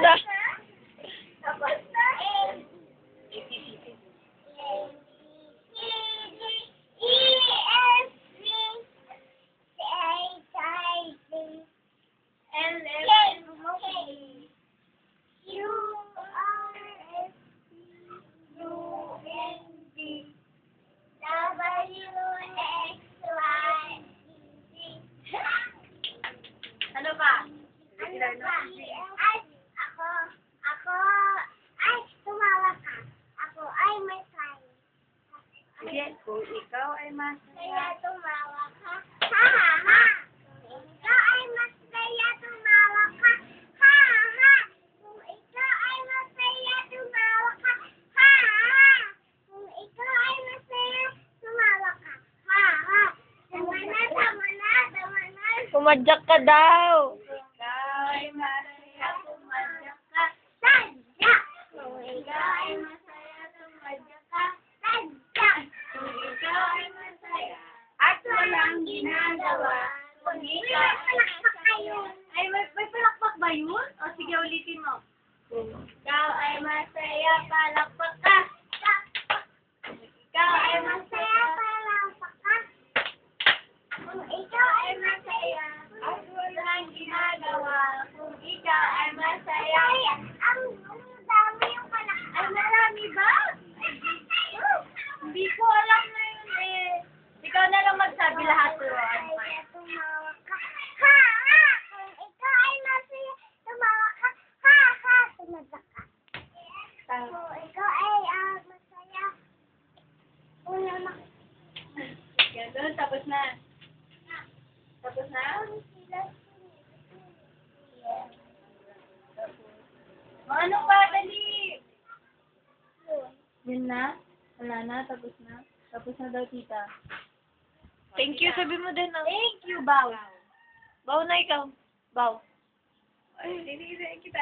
na. Tapos na. Ano ba? Ano ba? Ay, ay, tumawa ka. Ako ay masaya. Sige, kung ikaw ay Kaya tumawa ka. Ha, ha, ha. Kung ikaw ay masaya, tumawa ka. Ha, ha, ha. Kung ikaw ay masaya, tumawa ka. Ha, ha. Kung ikaw ay masaya, tumawa ka. Ha, ha. Tama na, tama na, tama na. pumadyak ka daw. Ikaw ay masaya, tumadyak ka. Tadyak! Kung ikaw ay masaya, tumadyak ka. Tadyak! Kung ikaw ay masaya at walang ginagawa, kung ikaw ay masaya. Ay, may palakpak ba yun? O sige, ulitin mo. Kung ikaw ay masaya, palakpak ka. Kung ikaw ay masaya, palakpak ka. Kung ikaw ay masaya at walang ginagawa, kung ikaw ay masaya. Ay, ang dami yung palakpak. Ay, marami ba? Hindi ko alam na yun eh. Ikaw na lang magsabi lahat ko. Tumawa ka. Ha, ha! Kung ikaw ay masaya, tumawa ka. Ha, ha! Tumadak ka. Kung ikaw ay masaya, una na. Ganun, tapos na. Tapos na? Ano pa, dali? Yun na? Wala na? Tapos na? Tapos na daw, tita. Thank you, sabi mo din, ah. Thank you, Bao. Baw na ikaw. Baw. Ay, hindi kita.